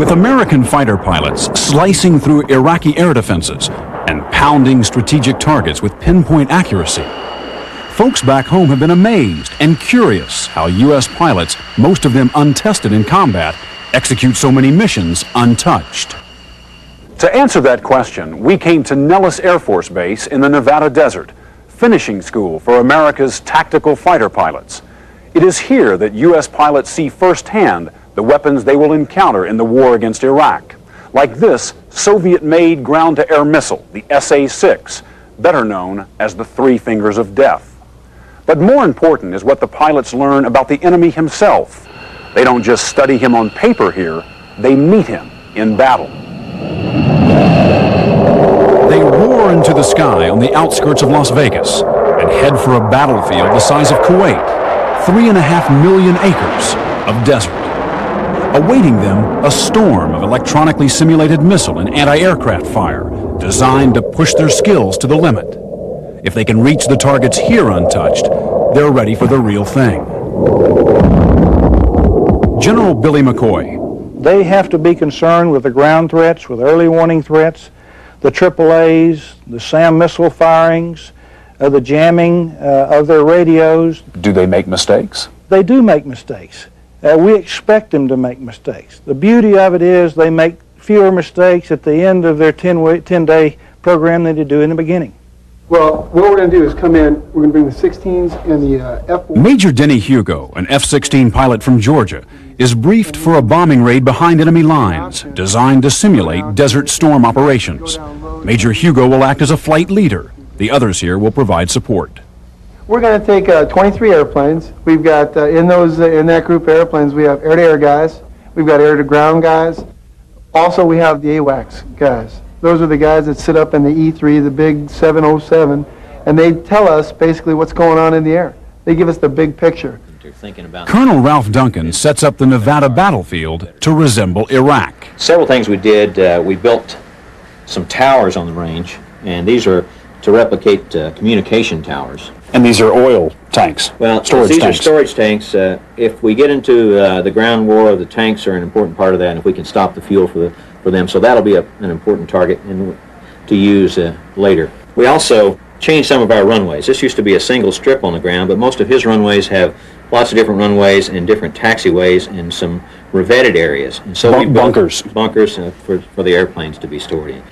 With American fighter pilots slicing through Iraqi air defenses and pounding strategic targets with pinpoint accuracy, folks back home have been amazed and curious how U.S. pilots, most of them untested in combat, execute so many missions untouched. To answer that question, we came to Nellis Air Force Base in the Nevada desert, finishing school for America's tactical fighter pilots. It is here that U.S. pilots see firsthand the weapons they will encounter in the war against Iraq, like this Soviet-made ground-to-air missile, the SA-6, better known as the Three Fingers of Death. But more important is what the pilots learn about the enemy himself. They don't just study him on paper here, they meet him in battle. They roar into the sky on the outskirts of Las Vegas and head for a battlefield the size of Kuwait, 3.5 million acres of desert. Awaiting them, a storm of electronically simulated missile and anti-aircraft fire designed to push their skills to the limit. If they can reach the targets here untouched, they're ready for the real thing. General Billy McCoy. They have to be concerned with the ground threats, with early warning threats, the AAAs, the SAM missile firings, the jamming of their radios. Do they make mistakes? They do make mistakes. We expect them to make mistakes. The beauty of it is they make fewer mistakes at the end of their 10-day program than they do in the beginning. Well, what we're going to do is come in, we're going to bring the 16s and the F-1. Major Denny Hugo, an F-16 pilot from Georgia, is briefed for a bombing raid behind enemy lines designed to simulate Desert Storm operations. Major Hugo will act as a flight leader. The others here will provide support. We're going to take 23 airplanes. We've got, in that group of airplanes, we have air-to-air guys. We've got air-to-ground guys. Also, we have the AWACS guys. Those are the guys that sit up in the E3, the big 707, and they tell us basically what's going on in the air. They give us the big picture. Colonel Ralph Duncan sets up the Nevada battlefield to resemble Iraq. Several things we did. We built some towers on the range, and these are to replicate communication towers. And these are oil tanks? Well, these are storage tanks. If we get into the ground war, the tanks are an important part of that, and if we can stop the fuel for them, so that'll be an important target to use later. We also changed some of our runways. This used to be a single strip on the ground, but most of his runways have lots of different runways and different taxiways and some revetted areas. And so we built bunkers for the airplanes to be stored in.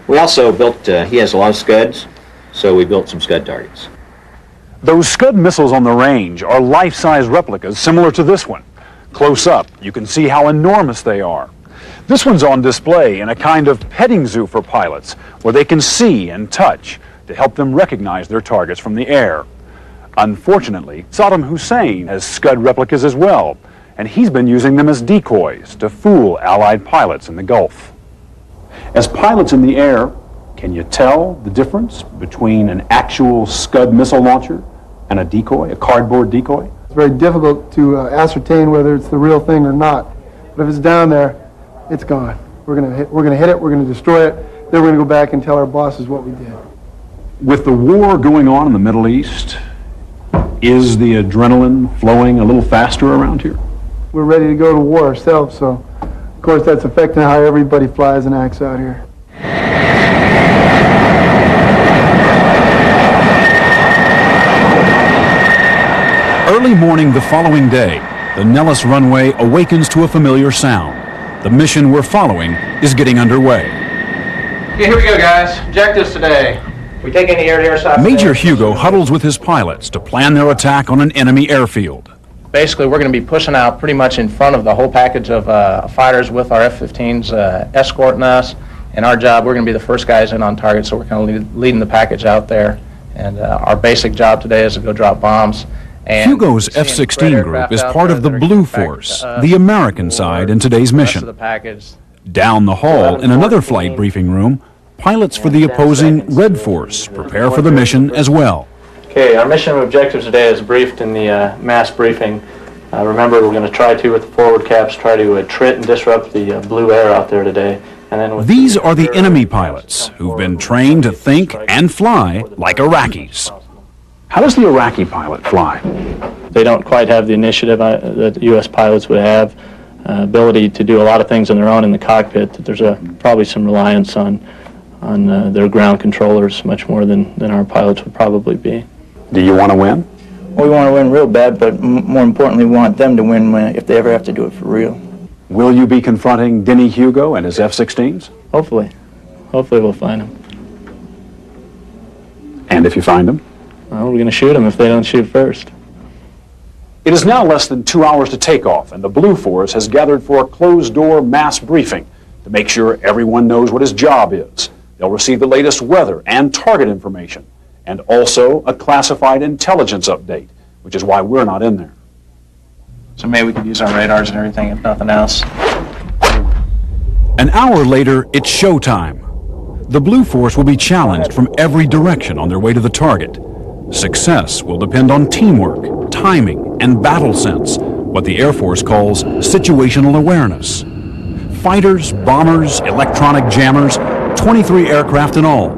We also built, he has a lot of Scuds, so we built some Scud targets. Those Scud missiles on the range are life-size replicas similar to this one. Close up, you can see how enormous they are. This one's on display in a kind of petting zoo for pilots, where they can see and touch to help them recognize their targets from the air. Unfortunately, Saddam Hussein has Scud replicas as well, and he's been using them as decoys to fool Allied pilots in the Gulf. As pilots in the air, can you tell the difference between an actual Scud missile launcher and a decoy, a cardboard decoy? It's very difficult to ascertain whether it's the real thing or not. But if it's down there, it's gone. We're going to hit it, we're going to destroy it, then we're going to go back and tell our bosses what we did. With the war going on in the Middle East, is the adrenaline flowing a little faster around here? We're ready to go to war ourselves, so of course that's affecting how everybody flies and acts out here. Early morning the following day, the Nellis runway awakens to a familiar sound. The mission we're following is getting underway. Okay, here we go, guys. Objectives today. We take any air-to-air shots. Major Hugo huddles with his pilots to plan their attack on an enemy airfield. Basically, we're going to be pushing out pretty much in front of the whole package of fighters with our F-15s escorting us. And our job, we're going to be the first guys in on target, so we're kind of leading the package out there. And our basic job today is to go drop bombs. And Hugo's F-16 group is part of the Blue Force, the American side in today's mission. Down the hall, in another flight briefing room, pilots for the opposing Red Force prepare for the mission as well. Okay, our mission objectives today is briefed in the mass briefing. Remember, we're going to try to, with the forward caps, try to trit and disrupt the blue air out there today. And then these are the enemy pilots who've been trained to think and fly like Iraqis. How does the Iraqi pilot fly? They don't quite have the initiative that U.S. pilots would have. ability to do a lot of things on their own in the cockpit, that there's probably some reliance on their ground controllers much more than our pilots would probably be. Do you want to win? Well, we want to win real bad, but more importantly, we want them to win if they ever have to do it for real. Will you be confronting Denny Hugo and his F-16s? Hopefully. Hopefully we'll find them. And if you find them? Well, we're going to shoot them if they don't shoot first. It is now less than 2 hours to takeoff, and the Blue Force has gathered for a closed-door mass briefing to make sure everyone knows what his job is. They'll receive the latest weather and target information, and also a classified intelligence update, which is why we're not in there. So maybe we could use our radars and everything, if nothing else. An hour later, it's showtime. The Blue Force will be challenged from every direction on their way to the target. Success will depend on teamwork, timing, and battle sense, what the Air Force calls situational awareness. Fighters, bombers, electronic jammers, 23 aircraft in all.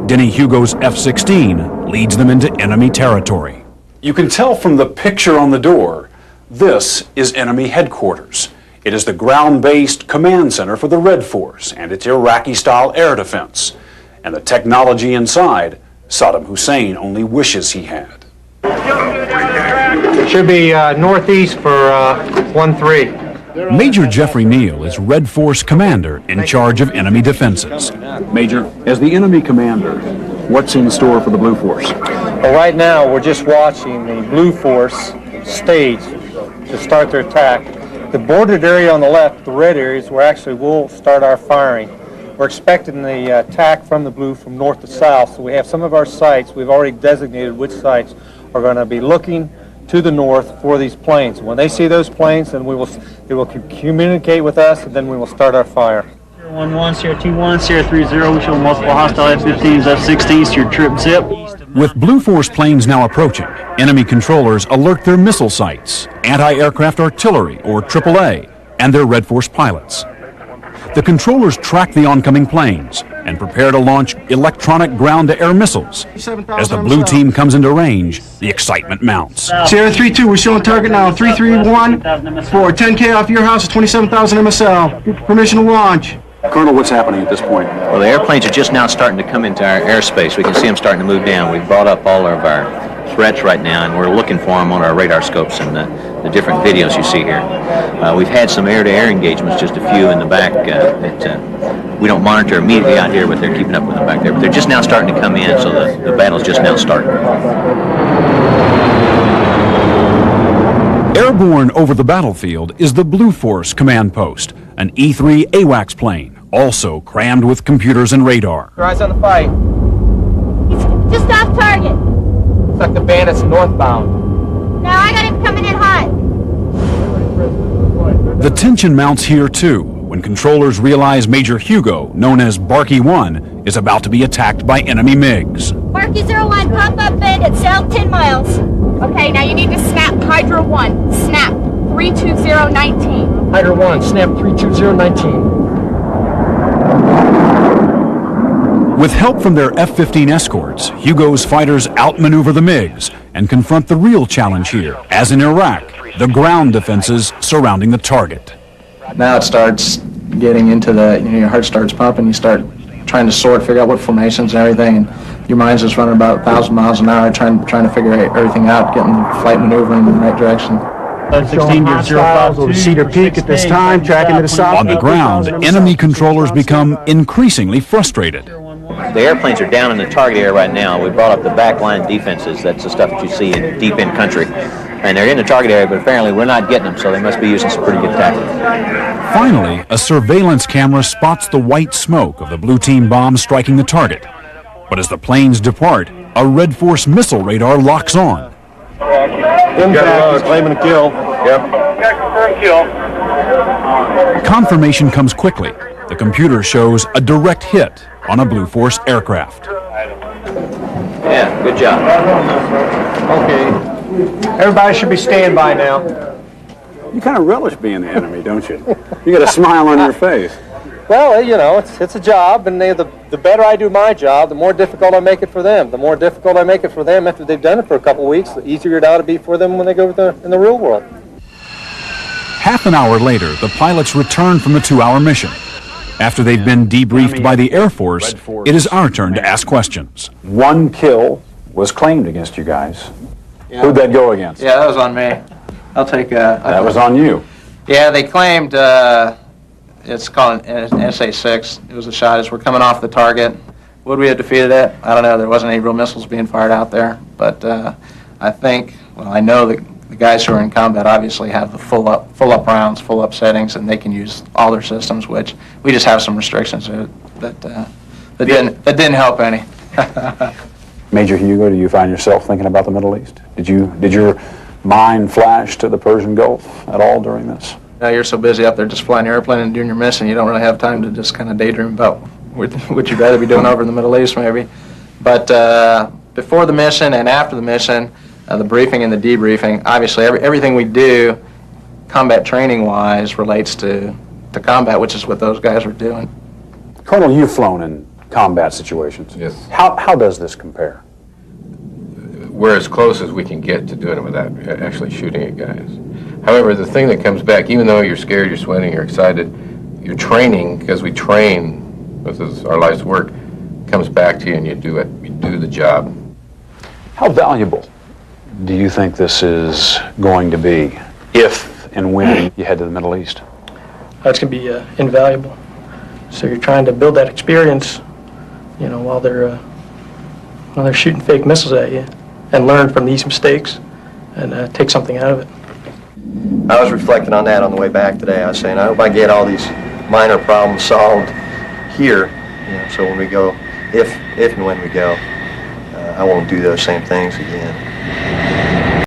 Denny Hugo's F-16 leads them into enemy territory. You can tell from the picture on the door, this is enemy headquarters. It is the ground-based command center for the Red Force and its Iraqi-style air defense. And the technology inside, Saddam Hussein only wishes he had. It should be northeast for 1-3. Major Jeffrey Neal is Red Force commander in charge of enemy defenses. Major, as the enemy commander, what's in store for the Blue Force? Well, right now we're just watching the Blue Force stage to start their attack. The bordered area on the left, the red areas, where actually we'll start our firing. We're expecting the attack from the blue from north to south, so we have some of our sites. We've already designated which sites are going to be looking to the north for these planes. When they see those planes, then they will communicate with us, and then we will start our fire. Sierra 11, Sierra 21, Sierra 30, we show multiple hostile F-15s, F-16s to your trip zip. With Blue Force planes now approaching, enemy controllers alert their missile sites, anti-aircraft artillery, or AAA, and their Red Force pilots. The controllers track the oncoming planes and prepare to launch electronic ground-to-air missiles. As the blue team comes into range, the excitement mounts. Sierra 3-2, we're showing target now, 331 for 10K off your house, 27,000 MSL. Permission to launch. Colonel, what's happening at this point? Well, the airplanes are just now starting to come into our airspace. We can see them starting to move down. We've brought up all of our threats right now, and we're looking for them on our radar scopes and the different videos you see here. We've had some air-to-air engagements, just a few in the back that we don't monitor immediately out here, but they're keeping up with them back there. But they're just now starting to come in, so the battle's just now starting. Airborne over the battlefield is the Blue Force command post, an E-3 AWACS plane, also crammed with computers and radar. Your eyes on the fight. Just off target. Looks like the bandits northbound. No, I got him coming in hot. The tension mounts here too, when controllers realize Major Hugo, known as Barky 1, is about to be attacked by enemy MiGs. Barky 01, pop up bandit, south 10 miles. Okay, now you need to snap Hydra 1. Snap 32019. Hydra 1, snap 32019. With help from their F-15 escorts, Hugo's fighters outmaneuver the MiGs and confront the real challenge here, as in Iraq, the ground defenses surrounding the target. Now it starts getting into your heart starts pumping, you start trying to figure out what formations and everything, and your mind's just running about 1,000 miles an hour trying to figure everything out, getting flight maneuvering in the right direction. 16 to 052 over Cedar Peak at this time, tracking to the south. On the ground, enemy controllers become increasingly frustrated. The airplanes are down in the target area right now. We brought up the backline defenses. That's the stuff that you see in deep in country. And they're in the target area, but apparently we're not getting them, so they must be using some pretty good tactics. Finally, a surveillance camera spots the white smoke of the blue team bomb striking the target. But as the planes depart, a Red Force missile radar locks on. Impact is claiming a kill. Confirmation comes quickly. The computer shows a direct hit on a Blue Force aircraft. Yeah, good job. Okay. Everybody should be standing by now. You kind of relish being the enemy, don't you? You got a smile on your face. Well, you know, it's a job, and the better I do my job, the more difficult I make it for them. The more difficult I make it for them after they've done it for a couple weeks, the easier it ought to be for them when they go in the real world. Half an hour later, the pilots return from the 2-hour mission. After they've been debriefed by the Air Force, it is our turn to ask questions. One kill was claimed against you guys. Yeah. Who'd that go against? Yeah, that was on me. I'll take That was on you. Yeah, they claimed it's called an SA-6. It was a shot as we're coming off the target. Would we have defeated it? I don't know. There wasn't any real missiles being fired out there. But I think, well, I know that the guys who are in combat obviously have the full up rounds, full up settings, and they can use all their systems, which we just have some restrictions that didn't help any. Major Hugo, do you find yourself thinking about the Middle East? Did your mind flash to the Persian Gulf at all during this? Now you're so busy up there just flying your airplane and doing your mission, you don't really have time to just kind of daydream about what you'd rather be doing over in the Middle East, maybe. But before the mission and after the mission, the briefing and the debriefing, obviously everything we do, combat training-wise, relates to combat, which is what those guys are doing. Colonel, you've flown in combat situations. Yes. How does this compare? We're as close as we can get to doing it without actually shooting at guys. However, the thing that comes back, even though you're scared, you're sweating, you're excited, your training, because we train, this is our life's work, comes back to you and you do it. You do the job. How valuable do you think this is going to be if and when you head to the Middle East? That's going to be invaluable. So you're trying to build that experience, you know, while they're shooting fake missiles at you, and learn from these mistakes and take something out of it. I was reflecting on that on the way back today. I was saying, I hope I get all these minor problems solved here, you know, so when we go, if and when we go, I won't do those same things again.